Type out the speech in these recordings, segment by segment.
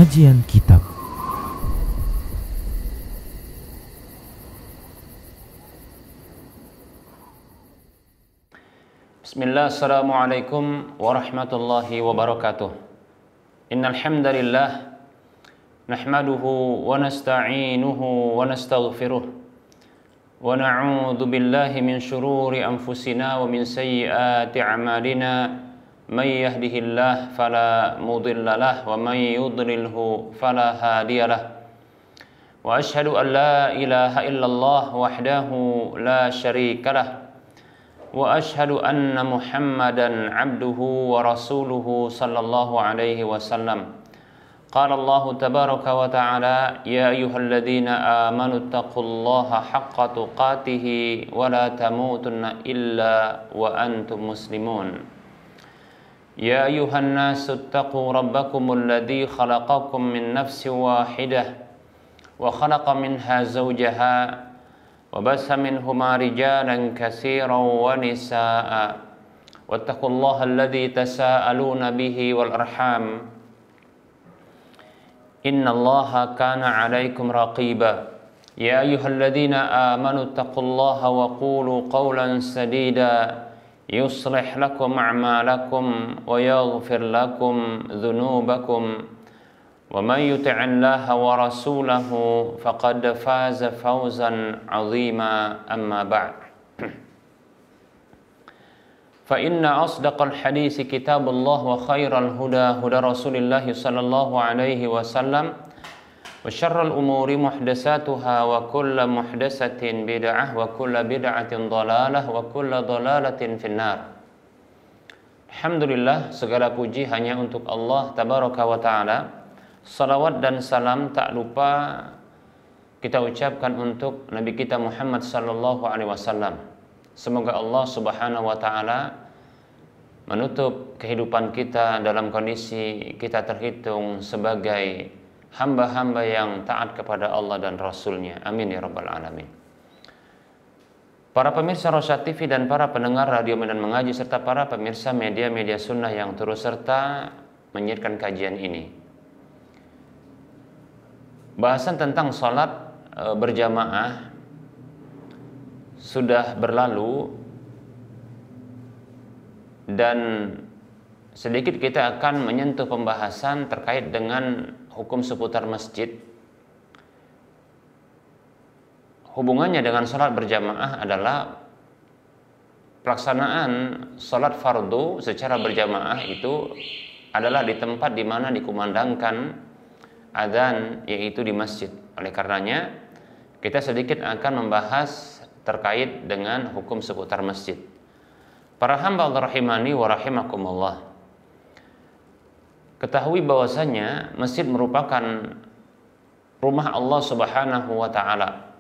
Kajian Kitab. Bismillah, assalamualaikum warahmatullahi wabarakatuh. Innal hamdalillah nahmaduhu wa nasta'inuhu wa nastaghfiruh wa na'udzu billahi min shururi anfusina wa min sayyiati a'malina. May yahdihillahu fala mudilla lahu wa may yudlilhu fala hadiyalah. Wa asyhadu an la ilaha illallah wahdahu la syarika lah. Wa asyhadu anna Muhammadan abduhu wa rasuluhu sallallahu alaihi wasallam. Qala Allah tabaraka wa ta'ala, ya ayyuhalladzina amanu taqullaha haqqa tuqatih wa la tamutunna illa wa antum muslimun. Ya ayyuhan nasu taqu rabbakumul ladzi khalaqakum min nafsin wahidah wa khalaqa minha zawjaha wa bassa minhuma rijalan katsiran wa nisaa'a wattaqullaha alladzi tasaaluna bihi wal arham innallaha kana 'alaikum raqiba. Ya ayyuhalladzina amanu taqullaha wa qulu qawlan sadida yuslih lakum a'malakum wa yaghfir lakum dhunubakum wa man yuti'illaha wa rasulahu faqad faza fawzan 'azima. Amma ba'd. Fa inna asdaqal hadisi kitabullah wa khairal huda huda Rasulillah sallallahu alaihi wasallam wa syarrul umuri muhdatsatuha wa kullu muhdatsatin bid'ah wa kullu bid'atin dhalalah wa kullu dhalalatin finnar. Alhamdulillah, segala puji hanya untuk Allah tabaraka wa taala. Salawat dan salam tak lupa kita ucapkan untuk Nabi kita Muhammad sallallahu alaihi wasallam. Semoga Allah subhanahu wa ta'ala menutup kehidupan kita dalam kondisi kita terhitung sebagai hamba-hamba yang taat kepada Allah dan Rasulnya. Amin ya rabbal alamin. Para pemirsa Rosyad TV dan para pendengar radio Medan Mengaji serta para pemirsa media-media sunnah yang turut serta menyiarkan kajian ini. Bahasan tentang sholat berjamaah sudah berlalu dan sedikit kita akan menyentuh pembahasan terkait dengan hukum seputar masjid. Hubungannya dengan sholat berjamaah adalah pelaksanaan sholat fardu secara berjamaah itu adalah di tempat di mana dikumandangkan adzan, yaitu di masjid. Oleh karenanya kita sedikit akan membahas terkait dengan hukum seputar masjid. Para hamba Allah rahimani wa rahimakumullah, ketahui bahwasanya masjid merupakan rumah Allah subhanahu wa ta'ala.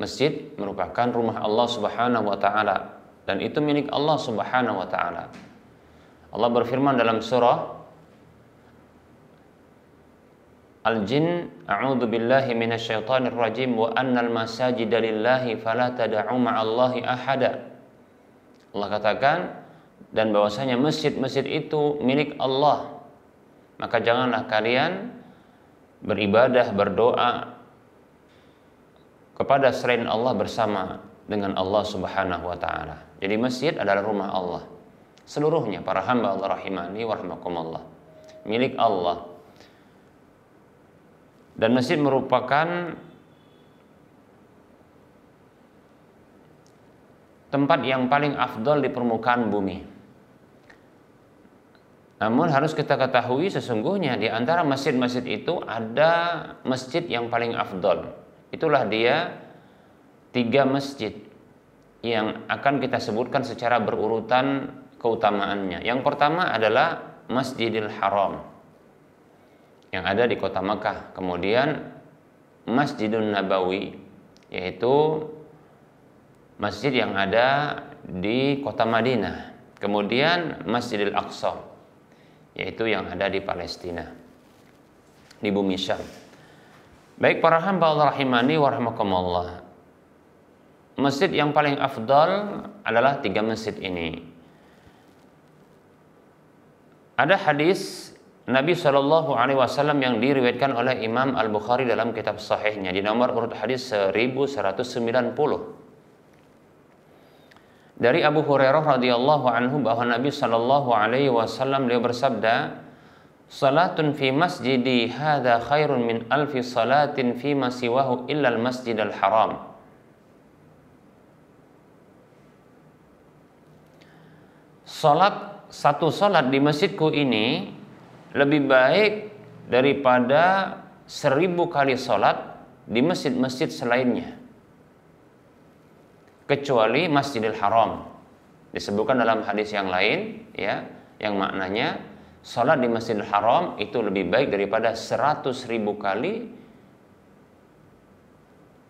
Masjid merupakan rumah Allah subhanahu wa ta'ala dan itu milik Allah subhanahu wa ta'ala. Allah berfirman dalam surah Al-Jin, a'udzu billahi minasyaitonir rajim, wa annal masajida lillahi fala tad'u ma'allahi ahada. Allah katakan, dan bahwasanya masjid-masjid itu milik Allah, maka janganlah kalian beribadah, berdoa kepada selain Allah bersama dengan Allah subhanahu wa ta'ala. Jadi masjid adalah rumah Allah seluruhnya. Para hamba Allah rahimani wa rahmakumullah, milik Allah. Dan masjid merupakan tempat yang paling afdol di permukaan bumi. Namun harus kita ketahui sesungguhnya di antara masjid-masjid itu ada masjid yang paling afdol. Itulah dia 3 masjid yang akan kita sebutkan secara berurutan keutamaannya. Yang pertama adalah Masjidil Haram yang ada di kota Makkah. Kemudian Masjidun Nabawi, yaitu masjid yang ada di kota Madinah. Kemudian Masjidil Aqsa, yaitu yang ada di Palestina, di bumi Syam. Baik para hamba Allah rahimani wa rahimakumullah, masjid yang paling afdal adalah 3 masjid ini. Ada hadis Nabi Shallallahu Alaihi Wasallam yang diriwayatkan oleh Imam Al Bukhari dalam kitab Sahihnya di nomor urut hadis 1190. Dari Abu Hurairah radhiyallahu anhu bahwa Nabi Shallallahu Alaihi Wasallam beliau bersabda, "Salatun fi masjidi hadza khairun min alfi salatin fi ma siwahu illa al masjidal haram." Satu salat di masjidku ini lebih baik daripada 1000 kali salat di masjid-masjid selainnya, kecuali Masjidil Haram. Disebutkan dalam hadis yang lain, ya, yang maknanya salat di Masjidil Haram itu lebih baik daripada 100.000 kali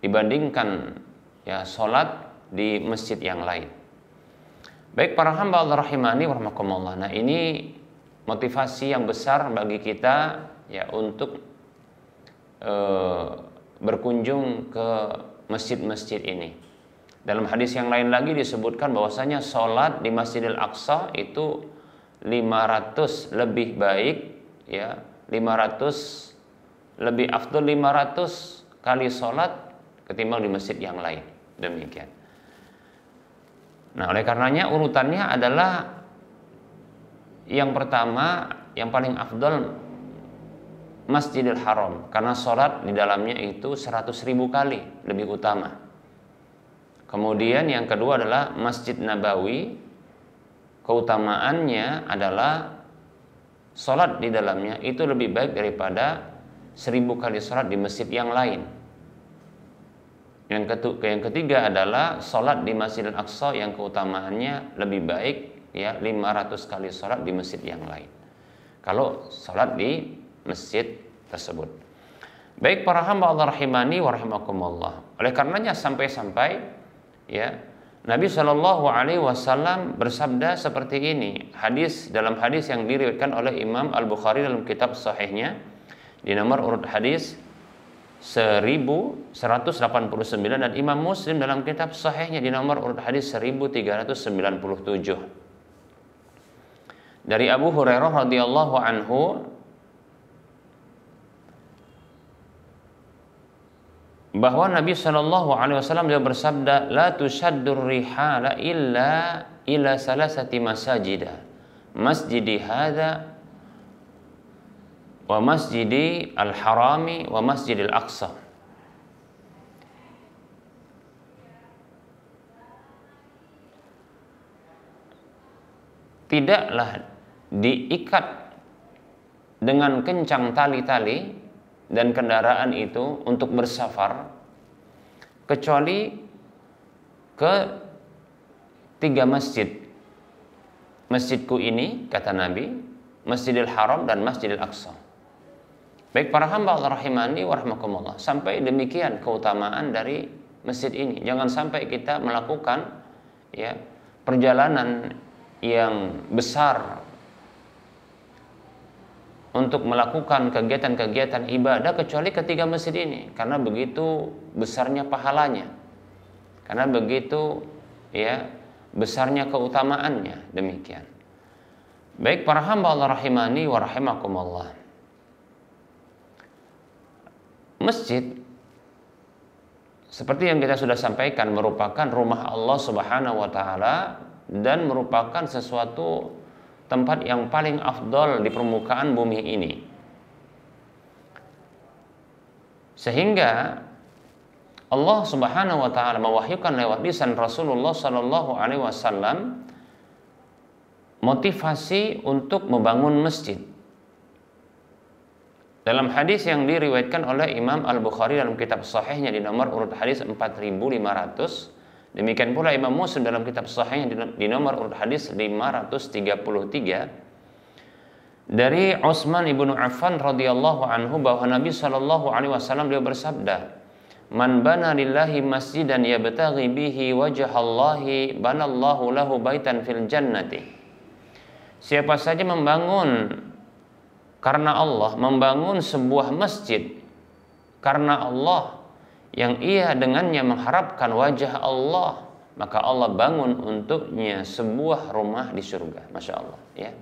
dibandingkan ya salat di masjid yang lain. Baik para hamba Allah rahimani wa rahmakumullah. Nah, ini motivasi yang besar bagi kita ya untuk berkunjung ke masjid-masjid ini. Dalam hadis yang lain lagi disebutkan bahwasanya sholat di Masjidil Aqsa itu 500 lebih baik, ya, 500 lebih afdal 500 kali sholat ketimbang di masjid yang lain. Demikian. Nah, oleh karenanya urutannya adalah yang pertama, yang paling afdal Masjidil Haram, karena sholat di dalamnya itu 100.000 kali lebih utama. Kemudian yang kedua adalah Masjid Nabawi, keutamaannya adalah sholat di dalamnya itu lebih baik daripada 1000 kali sholat di masjid yang lain. Yang ketiga adalah sholat di Masjidil Aqsa yang keutamaannya lebih baik ya 500 kali sholat di masjid yang lain kalau sholat di masjid tersebut. Baik para hamba Allah rahimani wa rahimakumullah. Oleh karenanya sampai-sampai ya Nabi Shallallahu Alaihi Wasallam bersabda seperti ini. Dalam hadis yang diriwayatkan oleh Imam Al Bukhari dalam kitab Sahihnya di nomor urut hadis 1189 dan Imam Muslim dalam kitab Sahihnya di nomor urut hadis 1397. Dari Abu Hurairah radhiyallahu anhu bahwa Nabi Shallallahu Alaihi Wasallam dia bersabda, la tushaddur rihala illa ila salasati masajida, masjidi hadza wa masjidi al-harami wa masjidil aqsa. Tidaklah diikat dengan kencang tali-tali dan kendaraan itu untuk bersafar kecuali ke 3 masjid. Masjidku ini, kata Nabi, Masjidil Haram dan Masjidil Aqsa. Baik para hamba Allah rahimani wa rahmakumullah, sampai demikian keutamaan dari masjid ini. Jangan sampai kita melakukan ya perjalanan yang besar untuk melakukan kegiatan-kegiatan ibadah kecuali ke 3 masjid ini, karena begitu besarnya pahalanya, karena begitu ya besarnya keutamaannya. Demikian. Baik para hamba Allah rahimani wa rahimakumullah. Masjid seperti yang kita sudah sampaikan merupakan rumah Allah Subhanahu wa taala dan merupakan sesuatu tempat yang paling afdol di permukaan bumi ini. Sehingga Allah Subhanahu wa taala mewahyukan lewat lisan Rasulullah sallallahu alaihi wasallam motivasi untuk membangun masjid. Dalam hadis yang diriwayatkan oleh Imam Al Bukhari dalam kitab Sahihnya di nomor urut hadis 4500, demikian pula Imam Muslim dalam kitab Sahihnya di nomor urut hadis 533, dari Utsman ibnu Affan radhiyallahu anhu bahwa Nabi sallallahu alaihi wasallam beliau bersabda, "Man bana lillahi masjidan yabtaghi bihi wajhallahi banallahu lahu baitan fil jannati." Siapa saja membangun karena Allah, membangun sebuah masjid karena Allah yang ia dengannya mengharapkan wajah Allah, maka Allah bangun untuknya sebuah rumah di surga. Masya Allah ya.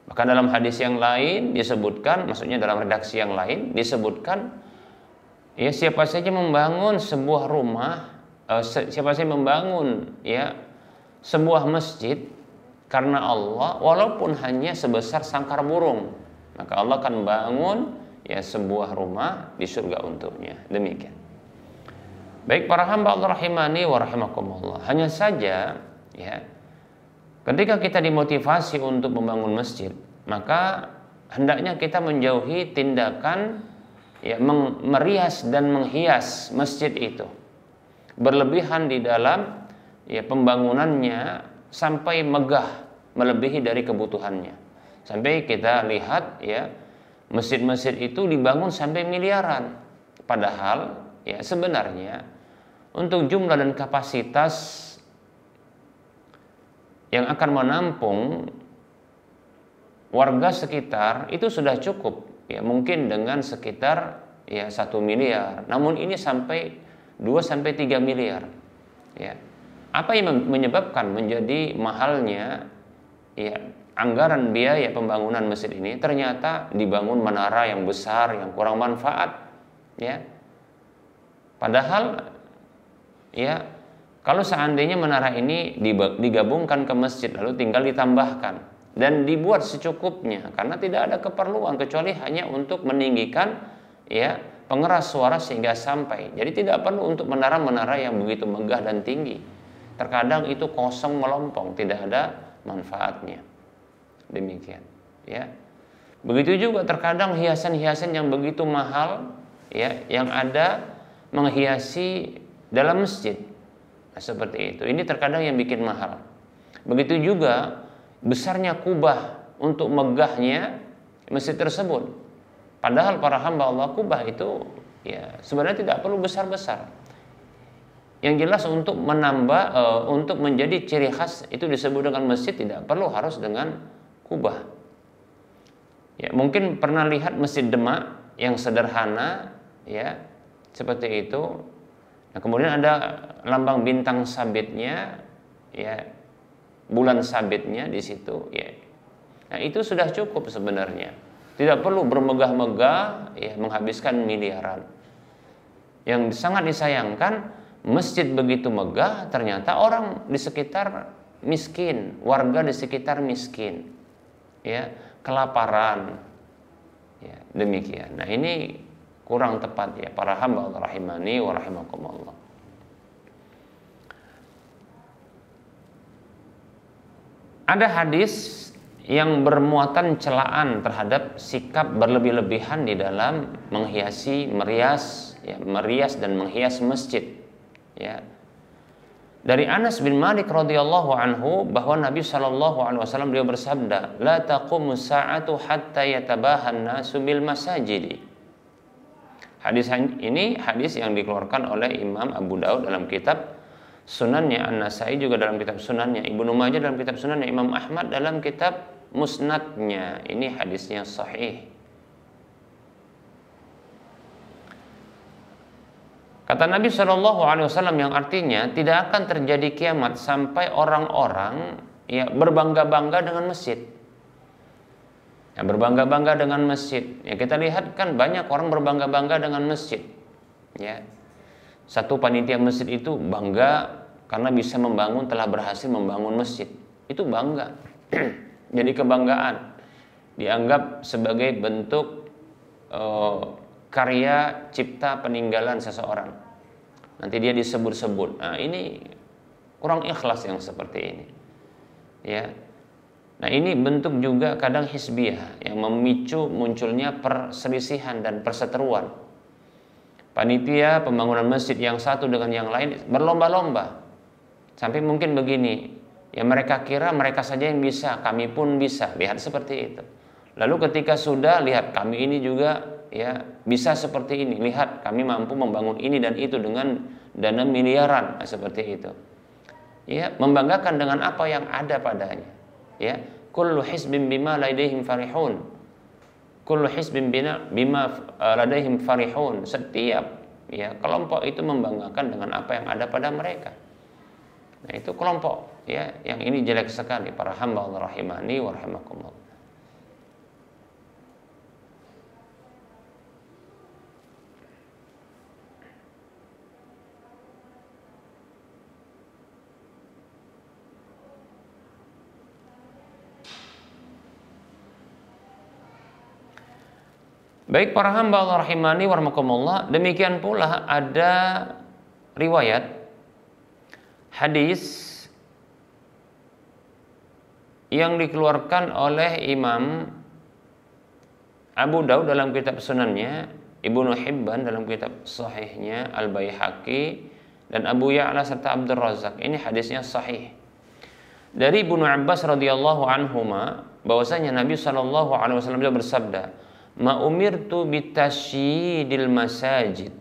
Bahkan dalam hadis yang lain disebutkan, maksudnya dalam redaksi yang lain disebutkan, ya siapa saja membangun sebuah rumah, siapa saja membangun ya sebuah masjid karena Allah, walaupun hanya sebesar sangkar burung, maka Allah akan bangun ya sebuah rumah di surga untuknya. Demikian. Baik para hamba Allah rahimani wa rahimakumullah. Hanya saja ya, ketika kita dimotivasi untuk membangun masjid, maka hendaknya kita menjauhi tindakan ya merias dan menghias masjid itu. Berlebihan di dalam ya pembangunannya sampai megah melebihi dari kebutuhannya. Sampai kita lihat ya masjid-masjid itu dibangun sampai miliaran. Padahal ya sebenarnya untuk jumlah dan kapasitas yang akan menampung warga sekitar itu sudah cukup ya, mungkin dengan sekitar ya 1 miliar. Namun ini sampai 2 sampai 3 miliar. Ya. Apa yang menyebabkan menjadi mahalnya ya anggaran biaya pembangunan masjid ini? Ternyata dibangun menara yang besar yang kurang manfaat ya. Padahal ya kalau seandainya menara ini digabungkan ke masjid lalu tinggal ditambahkan dan dibuat secukupnya, karena tidak ada keperluan kecuali hanya untuk meninggikan ya pengeras suara sehingga sampai. Jadi tidak perlu untuk menara-menara yang begitu megah dan tinggi. Terkadang itu kosong melompong, tidak ada manfaatnya. Demikian ya. Begitu juga terkadang hiasan-hiasan yang begitu mahal ya yang ada menghiasi dalam masjid. Nah, seperti itu. Ini terkadang yang bikin mahal. Begitu juga besarnya kubah untuk megahnya masjid tersebut. Padahal para hamba Allah, kubah itu ya sebenarnya tidak perlu besar-besar. Yang jelas untuk menambah untuk menjadi ciri khas itu disebut dengan masjid tidak perlu harus dengan kubah. Ya, mungkin pernah lihat Masjid Demak yang sederhana ya seperti itu. Nah, kemudian ada lambang bintang sabitnya ya, bulan sabitnya di situ ya. Nah, itu sudah cukup sebenarnya. Tidak perlu bermegah-megah ya menghabiskan miliaran. Yang sangat disayangkan masjid begitu megah ternyata orang di sekitar miskin, warga di sekitar miskin. Ya, kelaparan. Ya, demikian. Nah, ini kurang tepat ya para hamba Allah rahimani wa rahimakumullah. Ada hadis yang bermuatan celaan terhadap sikap berlebih-lebihan di dalam menghiasi, merias dan menghias masjid. Ya. Dari Anas bin Malik radhiyallahu anhu bahwa Nabi sallallahu alaihi wasallam beliau bersabda, "La taqumu sa'atu hatta yatabahan nasu bil masajidi." Hadis ini hadis yang dikeluarkan oleh Imam Abu Daud dalam kitab Sunannya, An-Nasai juga dalam kitab Sunannya, Ibnu Majah dalam kitab Sunannya, Imam Ahmad dalam kitab Musnadnya. Ini hadisnya sahih. Kata Nabi SAW yang artinya tidak akan terjadi kiamat sampai orang-orang ya berbangga-bangga dengan masjid. Ya, berbangga-bangga dengan masjid. Ya, kita lihat kan banyak orang berbangga-bangga dengan masjid. Ya. Satu panitia masjid itu bangga karena bisa membangun, telah berhasil membangun masjid. Itu bangga. Jadi kebanggaan. Dianggap sebagai bentuk karya cipta peninggalan seseorang. Nanti dia disebut-sebut. Nah, ini kurang ikhlas yang seperti ini. Ya. Nah, ini bentuk juga kadang hizbiyah yang memicu munculnya perselisihan dan perseteruan. Panitia pembangunan masjid yang satu dengan yang lain berlomba-lomba. Sampai mungkin begini, ya mereka kira mereka saja yang bisa, kami pun bisa. Lihat seperti itu. Lalu ketika sudah lihat kami ini juga ya bisa seperti ini, lihat kami mampu membangun ini dan itu dengan dana miliaran, nah, seperti itu. Ya, membanggakan dengan apa yang ada padanya. Ya, kullu hizbin bima ladaihim farihun. Kullu hizbin bima ladaihim farihun. Setiap ya kelompok itu membanggakan dengan apa yang ada pada mereka. Nah, itu kelompok ya yang ini jelek sekali para hamba Allah rahimani wa rahimakumullah. Baik para hamba Allah rahimani warahmatullah, demikian pula ada riwayat hadis yang dikeluarkan oleh Imam Abu Daud dalam kitab sunannya, Ibnu Hibban dalam kitab sahihnya, Al-Baihaqi dan Abu Ya'la serta Abdul Razak. Ini hadisnya sahih. Dari Ibnu Abbas radhiyallahu anhuma bahwasanya Nabi sallallahu alaihi wasallam bersabda, "Ma umirtu bitasyidil masajid."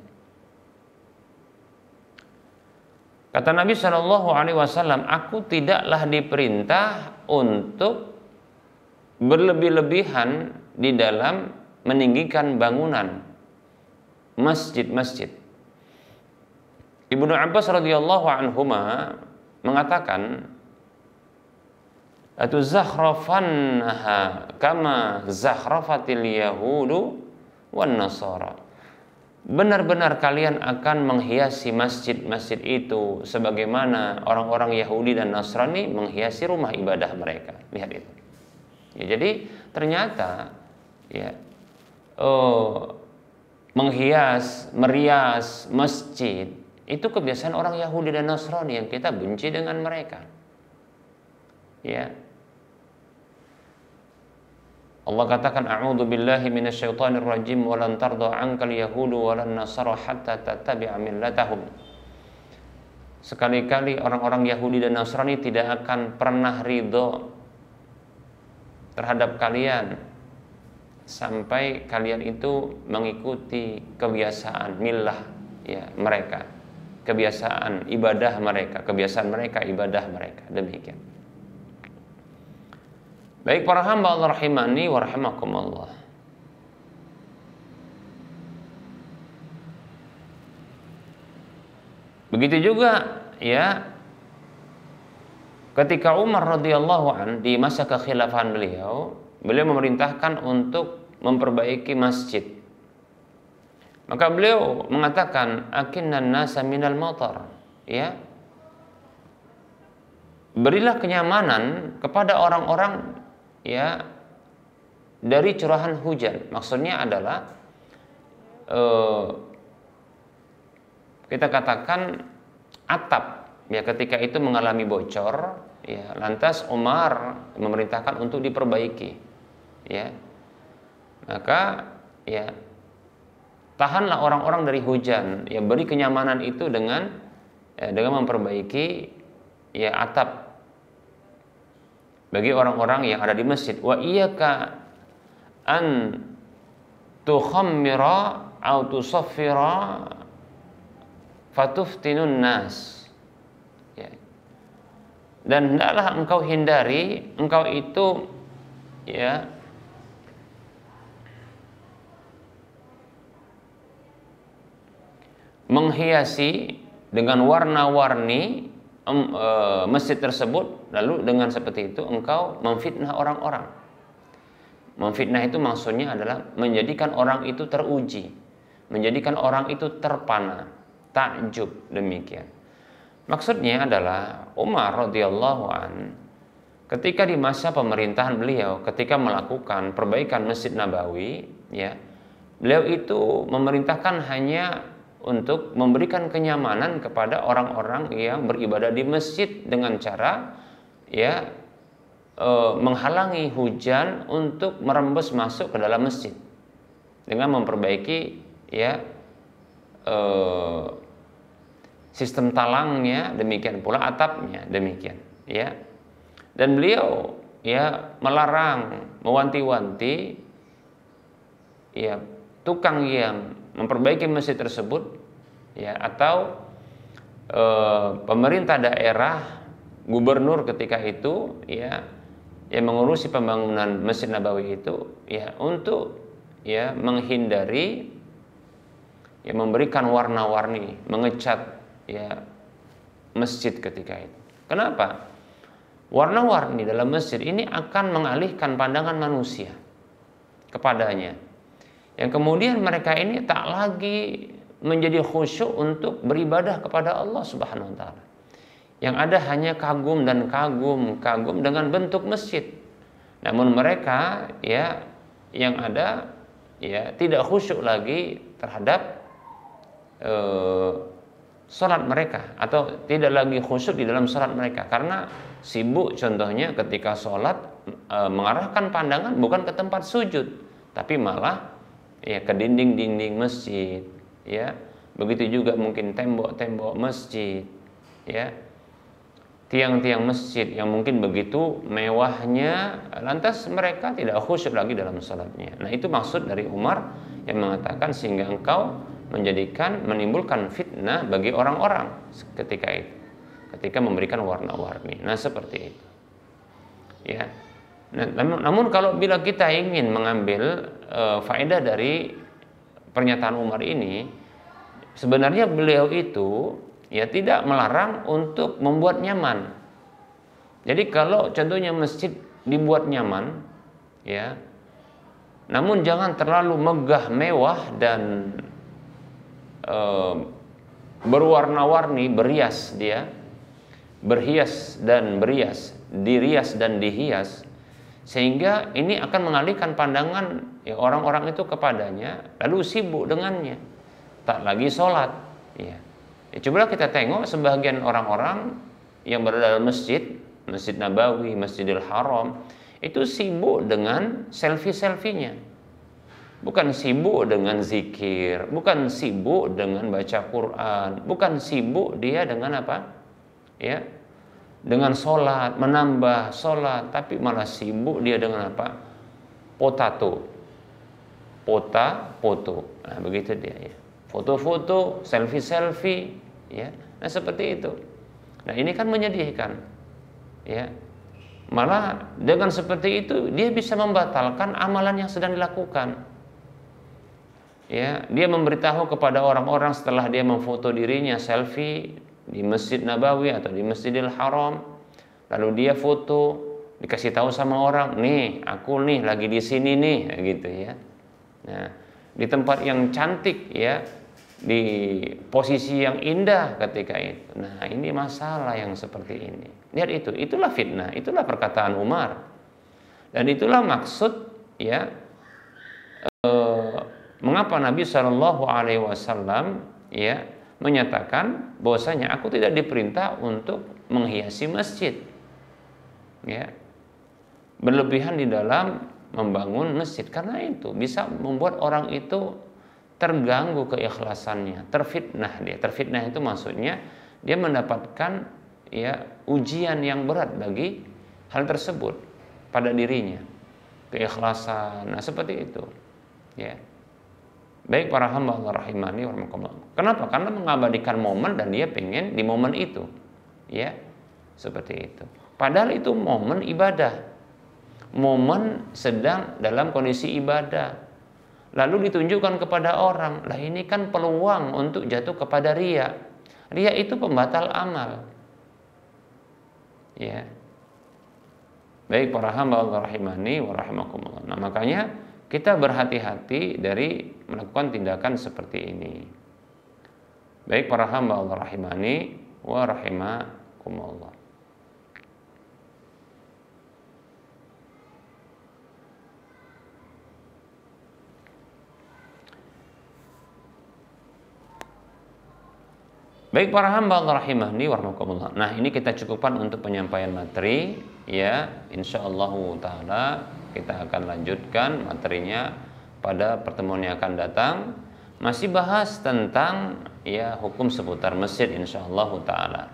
Kata Nabi sallallahu alaihi wasallam, aku tidaklah diperintah untuk berlebih-lebihan di dalam meninggikan bangunan masjid-masjid. Ibnu Abbas radhiyallahu anhuma mengatakan, "Atuzakhrafanha kama zakhrafatil yahudu wan nasara." Benar-benar kalian akan menghiasi masjid-masjid itu sebagaimana orang-orang Yahudi dan Nasrani menghiasi rumah ibadah mereka. Lihat itu. Ya, jadi ternyata ya, menghias, merias masjid itu kebiasaan orang Yahudi dan Nasrani yang kita benci dengan mereka. Ya. Allah katakan, a'udzu billahi minasyaitonir rajim wa lan tarda 'ankal yahudu wa lan nasara hatta tattabi'a millatahum. Sekali-kali orang-orang Yahudi dan Nasrani tidak akan pernah ridho terhadap kalian sampai kalian itu mengikuti kebiasaan millah ya mereka, kebiasaan ibadah mereka, kebiasaan mereka ibadah mereka. Demikian. Baik para hamba Allah rahimani wa rahimakumullah. Begitu juga ya ketika Umar radhiyallahu an di masa kekhilafahan beliau memerintahkan untuk memperbaiki masjid. Maka beliau mengatakan, akinnan nasa minal matar, ya. Berilah kenyamanan kepada orang-orang ya dari curahan hujan. Maksudnya adalah kita katakan atap ya ketika itu mengalami bocor ya, lantas Umar memerintahkan untuk diperbaiki ya. Maka ya tahanlah orang-orang dari hujan ya, beri kenyamanan itu dengan memperbaiki ya atap bagi orang-orang yang ada di masjid. Wa iyyaka an tukhammira au tusaffira fatuftinun nas. Ya. Dan hendaklah engkau hindari, engkau itu ya menghiasi dengan warna-warni masjid tersebut, lalu dengan seperti itu engkau memfitnah orang-orang. Memfitnah itu maksudnya adalah menjadikan orang itu teruji, menjadikan orang itu terpana, takjub, demikian. Maksudnya adalah Umar radhiyallahu an ketika di masa pemerintahan beliau, ketika melakukan perbaikan Masjid Nabawi, ya, beliau itu memerintahkan hanya untuk memberikan kenyamanan kepada orang-orang yang beribadah di masjid dengan cara ya menghalangi hujan untuk merembes masuk ke dalam masjid dengan memperbaiki ya sistem talangnya, demikian pula atapnya, demikian ya. Dan beliau ya melarang, mewanti-wanti ya tukang yang memperbaiki masjid tersebut ya, atau pemerintah daerah, gubernur ketika itu ya yang mengurusi pembangunan Masjid Nabawi itu ya untuk ya menghindari ya memberikan warna-warni, mengecat ya masjid ketika itu. Kenapa? Warna-warni dalam masjid ini akan mengalihkan pandangan manusia kepadanya, yang kemudian mereka ini tak lagi menjadi khusyuk untuk beribadah kepada Allah Subhanahu wa taala. Yang ada hanya kagum dan kagum dengan bentuk masjid. Namun mereka ya yang ada ya tidak khusyuk lagi terhadap sholat mereka, atau tidak lagi khusyuk di dalam sholat mereka karena sibuk contohnya ketika sholat mengarahkan pandangan bukan ke tempat sujud tapi malah ya ke dinding-dinding masjid, ya begitu juga mungkin tembok-tembok masjid, ya tiang-tiang masjid yang mungkin begitu mewahnya, lantas mereka tidak khusyuk lagi dalam sholatnya. Nah itu maksud dari Umar yang mengatakan sehingga engkau menimbulkan fitnah bagi orang-orang ketika itu, ketika memberikan warna-warni. Nah seperti itu, ya. Nah, namun kalau bila kita ingin mengambil faedah dari pernyataan Umar ini, sebenarnya beliau itu ya tidak melarang untuk membuat nyaman. Jadi kalau contohnya masjid dibuat nyaman, ya, namun jangan terlalu megah, mewah dan berwarna-warni, berhias dia, berhias dan berias, dirias dan dihias, sehingga ini akan mengalihkan pandangan ya, orang-orang itu kepadanya, lalu sibuk dengannya, tak lagi sholat, ya. Ya, coba kita tengok sebagian orang-orang yang berada dalam masjid, Masjid Nabawi, Masjidil Haram, itu sibuk dengan selfie-selfinya. Bukan sibuk dengan zikir, bukan sibuk dengan baca Quran, bukan sibuk dia dengan apa? Ya, dengan sholat, menambah sholat, tapi malah sibuk dia dengan apa? Foto. Nah, begitu dia ya. Foto-foto, selfie-selfie, ya. Nah, seperti itu. Nah, ini kan menyedihkan. Ya. Malah dengan seperti itu dia bisa membatalkan amalan yang sedang dilakukan. Ya, dia memberitahu kepada orang-orang setelah dia memfoto dirinya selfie di Masjid Nabawi atau di Masjidil Haram, lalu dia foto, dikasih tahu sama orang, nih, aku nih lagi di sini nih, gitu ya. Nah, di tempat yang cantik ya, di posisi yang indah ketika itu. Nah, ini masalah yang seperti ini. Lihat itu, itulah fitnah, itulah perkataan Umar. Dan itulah maksud ya mengapa Nabi Shallallahu Alaihi Wasallam ya menyatakan bahwasanya aku tidak diperintah untuk menghiasi masjid, ya, berlebihan di dalam membangun masjid, karena itu bisa membuat orang itu terganggu keikhlasannya, terfitnah dia. Terfitnah itu maksudnya dia mendapatkan ya ujian yang berat bagi hal tersebut pada dirinya, keikhlasan. Nah, seperti itu, ya. Baik para hamba Allah rahimani wa rahimakumullah. Kenapa? Karena mengabadikan momen dan dia pengen di momen itu, ya, seperti itu. Padahal itu momen ibadah, momen sedang dalam kondisi ibadah, lalu ditunjukkan kepada orang. Lah ini kan peluang untuk jatuh kepada riya. Riya itu pembatal amal, ya. Baik para hamba Allah rahimani wa rahimakumullah. Nah, makanya kita berhati-hati dari melakukan tindakan seperti ini. Baik para hamba Allah rahimani wa rahimakumullah. Baik para hamba Allah rahimani wa rahimakumullah. Nah, ini kita cukupkan untuk penyampaian materi, ya. Insyaallah taala kita akan lanjutkan materinya pada pertemuan yang akan datang, masih bahas tentang ya hukum seputar masjid insyaallah taala.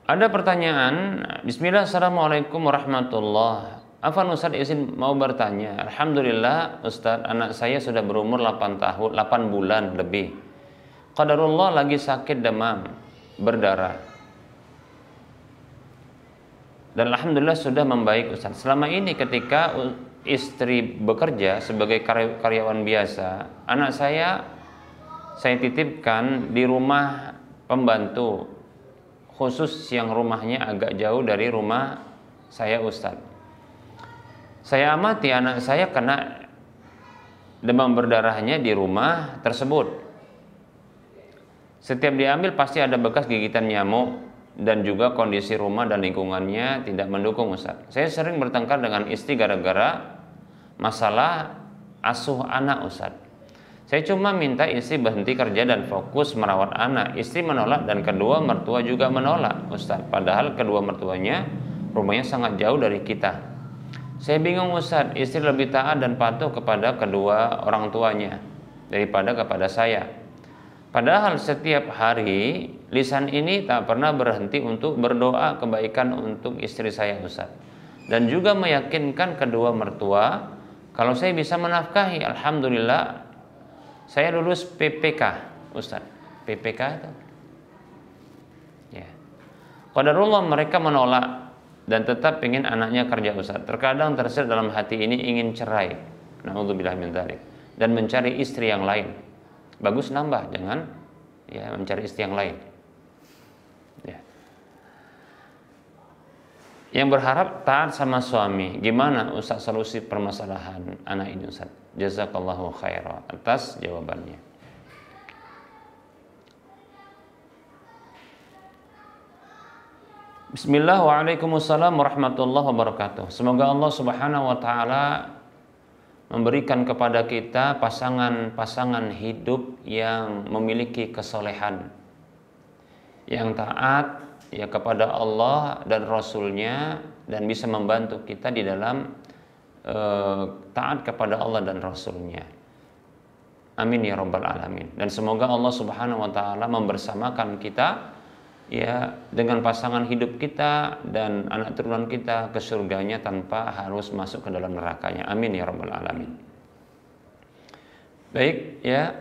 Ada pertanyaan. Bismillah, assalamualaikum warahmatullah. Afan Ustaz izin mau bertanya. Alhamdulillah Ustaz, anak saya sudah berumur 8 bulan lebih. qadarullah lagi sakit demam berdarah. Dan alhamdulillah sudah membaik Ustaz. Selama ini ketika istri bekerja sebagai karyawan biasa, anak saya titipkan di rumah pembantu, khusus yang rumahnya agak jauh dari rumah saya Ustaz. Saya amati anak saya kena demam berdarahnya di rumah tersebut. Setiap diambil pasti ada bekas gigitan nyamuk, dan juga kondisi rumah dan lingkungannya tidak mendukung Ustaz. Saya sering bertengkar dengan istri gara-gara masalah asuh anak Ustaz. Saya cuma minta istri berhenti kerja dan fokus merawat anak. Istri menolak dan kedua mertua juga menolak Ustaz. Padahal kedua mertuanya rumahnya sangat jauh dari kita. Saya bingung Ustaz, istri lebih taat dan patuh kepada kedua orang tuanya daripada kepada saya. Padahal setiap hari lisan ini tak pernah berhenti untuk berdoa kebaikan untuk istri saya Ustaz. Dan juga meyakinkan kedua mertua kalau saya bisa menafkahi. Alhamdulillah saya lulus PPK Ustaz. PPK itu ya. Qadarullah mereka menolak dan tetap ingin anaknya kerja Ustaz. Terkadang tersirat dalam hati ini ingin cerai. Na'udzubillah min dzalik, dan mencari istri yang lain. Bagus nambah, jangan ya mencari istri yang lain. Ya. Yang berharap taat sama suami. Gimana Ustaz solusi permasalahan anak ini Ustaz? Jazakallahu khairan atas jawabannya. Bismillah, waalaikumsalam warahmatullahi wabarakatuh. Semoga Allah subhanahu wa ta'ala memberikan kepada kita pasangan-pasangan hidup yang memiliki kesolehan, yang taat ya kepada Allah dan Rasulnya, dan bisa membantu kita di dalam taat kepada Allah dan Rasulnya. Amin ya rabbal alamin. Dan semoga Allah subhanahu wa ta'ala membersamakan kita ya dengan pasangan hidup kita dan anak turunan kita ke surganya tanpa harus masuk ke dalam nerakanya. Amin ya rabbal alamin. Baik ya,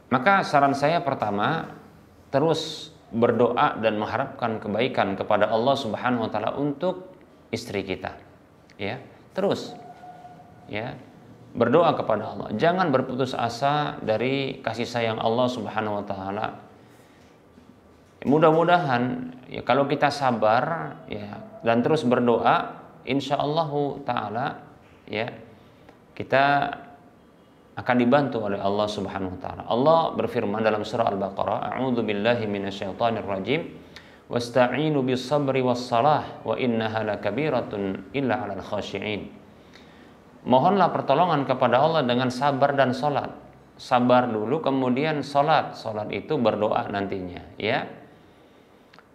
maka saran saya pertama, terus berdoa dan mengharapkan kebaikan kepada Allah subhanahu wa ta'ala untuk istri kita ya. Terus ya berdoa kepada Allah, jangan berputus asa dari kasih sayang Allah subhanahu wa ta'ala. Mudah-mudahan ya kalau kita sabar ya dan terus berdoa, insyaallah ta'ala ya kita akan dibantu oleh Allah subhanahu wa ta'ala. Allah berfirman dalam surah Al-Baqarah, a'udzu billahi minasyaitonir rajim, wasta'inu bis sabri was salah wa innaha lakabiratun illa 'alal khashi'in. Mohonlah pertolongan kepada Allah dengan sabar dan sholat. Sabar dulu, kemudian sholat. Sholat itu berdoa nantinya ya.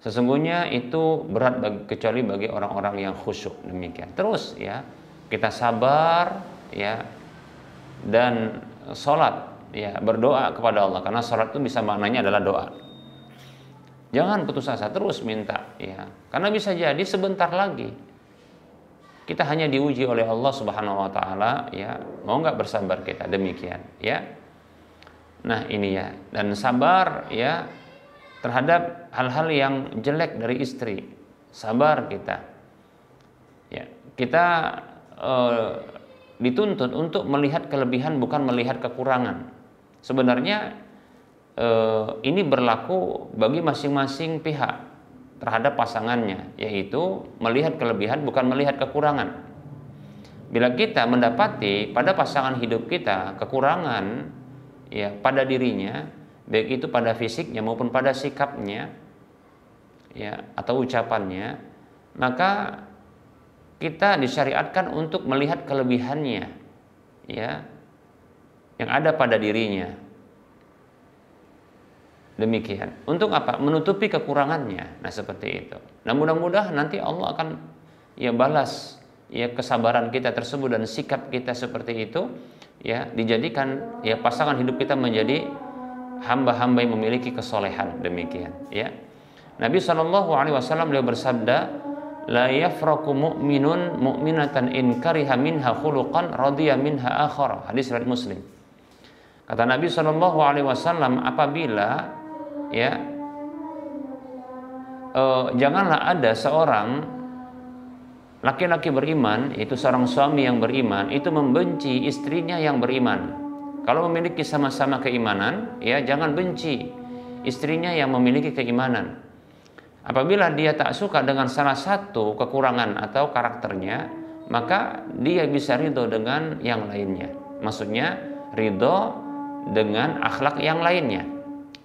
Sesungguhnya itu berat kecuali bagi orang-orang yang khusyuk. Demikian. Terus ya, kita sabar ya dan sholat ya, berdoa kepada Allah, karena sholat itu bisa maknanya adalah doa. Jangan putus asa, terus minta ya, karena bisa jadi sebentar lagi kita hanya diuji oleh Allah subhanahu wa ta'ala ya, mau nggak bersabar kita, demikian ya. Nah ini ya, dan sabar ya terhadap hal-hal yang jelek dari istri, sabar kita ya. Kita dituntut untuk melihat kelebihan, bukan melihat kekurangan. Sebenarnya ini berlaku bagi masing-masing pihak terhadap pasangannya, yaitu melihat kelebihan bukan melihat kekurangan. Bila kita mendapati pada pasangan hidup kita kekurangan ya pada dirinya, baik itu pada fisiknya maupun pada sikapnya ya atau ucapannya, maka kita disyariatkan untuk melihat kelebihannya ya yang ada pada dirinya. Demikian. Untuk apa? Menutupi kekurangannya. Nah, seperti itu. Nah, mudah-mudahan nanti Allah akan ya balas ya kesabaran kita tersebut dan sikap kita seperti itu ya, dijadikan ya pasangan hidup kita menjadi hamba-hamba yang memiliki kesolehan. Demikian ya. Nabi SAW beliau bersabda, la yafraku mu'minun mu'minatan in kariha minha khuluqan radiya minha akhar. Hadis riwayat Muslim. Kata Nabi Shallallahu Alaihi Wasallam, apabila ya janganlah ada seorang laki-laki beriman, itu seorang suami yang beriman, itu membenci istrinya yang beriman. Kalau memiliki sama-sama keimanan, ya jangan benci istrinya yang memiliki keimanan. Apabila dia tak suka dengan salah satu kekurangan atau karakternya, maka dia bisa ridho dengan yang lainnya. Maksudnya ridho dengan akhlak yang lainnya.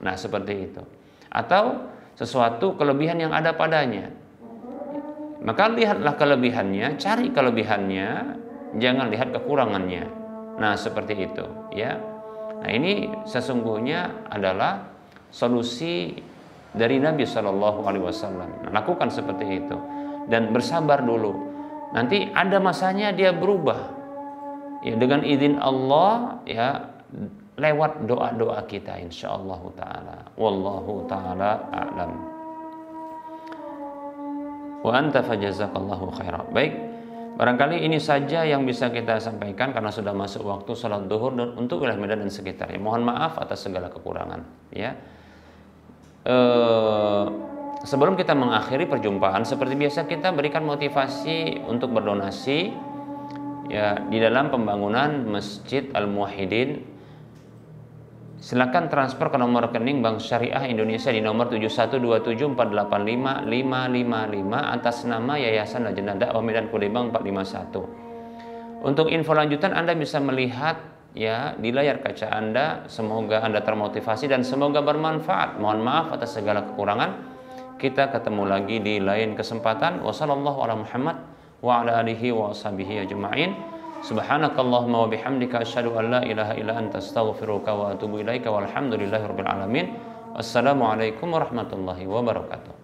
Nah seperti itu. Atau sesuatu kelebihan yang ada padanya, maka lihatlah kelebihannya, cari kelebihannya, jangan lihat kekurangannya. Nah seperti itu ya. Nah ini sesungguhnya adalah solusi dari Nabi Shallallahu Alaihi Wasallam. Nah, lakukan seperti itu dan bersabar dulu. Nanti ada masanya dia berubah ya, dengan izin Allah ya, lewat doa-doa kita insyaallah taala. Wallahu taala a'lam. Wa anta fajazakallahu khairan. Baik, barangkali ini saja yang bisa kita sampaikan karena sudah masuk waktu salat zuhur untuk wilayah Medan dan sekitarnya. Mohon maaf atas segala kekurangan ya. Sebelum kita mengakhiri perjumpaan, seperti biasa kita berikan motivasi untuk berdonasi ya di dalam pembangunan Masjid Al-Muwahhidin. Silakan transfer ke nomor rekening Bank Syariah Indonesia di nomor 7127485555 atas nama Yayasan Lajnah Dakwah Medan Kulibang 451. Untuk info lanjutan Anda bisa melihat ya di layar kaca Anda. Semoga Anda termotivasi dan semoga bermanfaat. Mohon maaf atas segala kekurangan. Kita ketemu lagi di lain kesempatan. Wassallallahu ala Muhammad wa ala alihi wa ashabihi ajma'in. Subhanakallahumma wa bihamdika asyhadu an la ilaha illa anta astaghfiruka wa atubu ilaika walhamdulillahirabbil alamin. Wassalamualaikum warahmatullahi wabarakatuh.